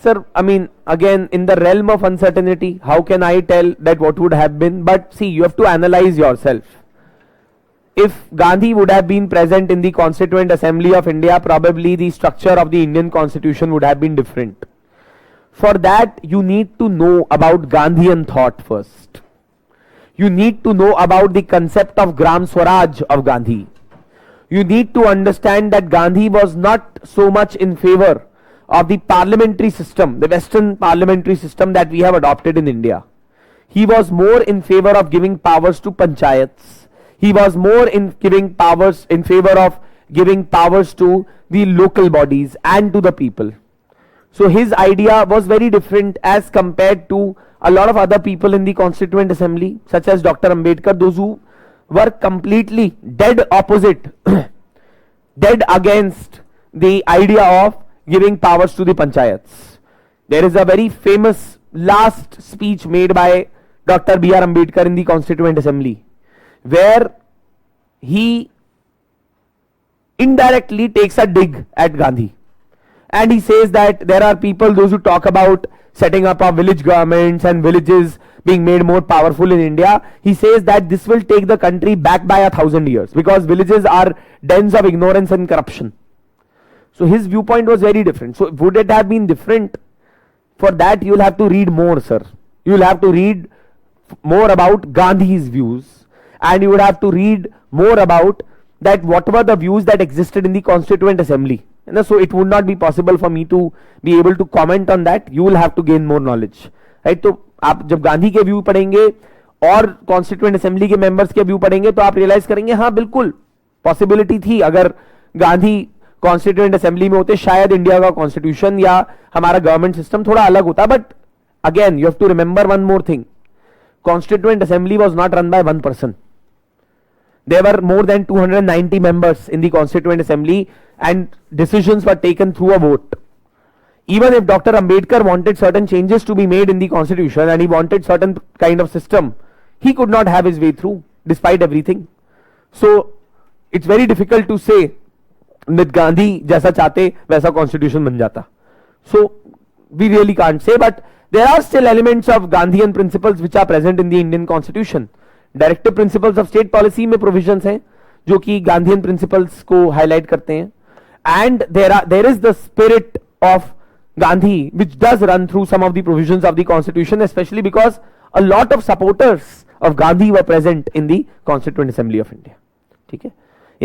Sir, I mean, again, in the realm of uncertainty, how can I tell that what would have been? But see, you have to analyze yourself. If Gandhi would have been present in the Constituent Assembly of India, probably the structure of the Indian Constitution would have been different. For that, you need to know about Gandhian thought first. You need to know about the concept of Gram Swaraj of Gandhi. You need to understand that Gandhi was not so much in favor of the parliamentary system, the Western parliamentary system that we have adopted in India. He was more in favor of giving powers to panchayats. He was more in favor of giving powers to the local bodies and to the people. So his idea was very different as compared to a lot of other people in the Constituent Assembly, such as Dr. Ambedkar, those who were completely dead opposite, dead against the idea of giving powers to the panchayats. There is a very famous last speech made by Dr. B.R. Ambedkar in the Constituent Assembly, where he indirectly takes a dig at Gandhi. And he says that there are people, those who talk about setting up of village governments and villages being made more powerful in India. He says that this will take the country back by 1,000 years because villages are dens of ignorance and corruption. So his viewpoint was very different. So would it have been different? For that you will have to read more, sir. You will have to read more about Gandhi's views, and you would have to read more about that what were the views that existed in the Constituent Assembly. So it would not be possible for me to be able to comment on that. You will have to gain more knowledge, right? तो आप जब गांधी के view पढ़ेंगे और constituent assembly के members के view पढ़ेंगे तो आप रियलाइज करेंगे हाँ बिल्कुल पॉसिबिलिटी थी, अगर गांधी कॉन्स्टिट्यूएंट असेंबली में होते शायद इंडिया का कॉन्स्टिट्यूशन या हमारा गवर्नमेंट सिस्टम थोड़ा अलग होता. But again you have to remember one more thing, constituent assembly was not run by one person. There were more than 290 members in the Constituent Assembly and decisions were taken through a vote. Even if Dr. Ambedkar wanted certain changes to be made in the constitution and he wanted certain kind of system, he could not have his way through despite everything. So it's very difficult to say that Gandhi जैसा चाहते वैसा constitution बन जाता. So we really can't say, but there are still elements of Gandhian principles which are present in the Indian constitution. Directive principles of state policy में provisions हैं जो कि Gandhian principles को हाईलाइट करते हैं. And there is the spirit of Gandhi which does run through some of the provisions of the constitution, specially because a lot of supporters of Gandhi were present in the constituent assembly of India. ठीक है.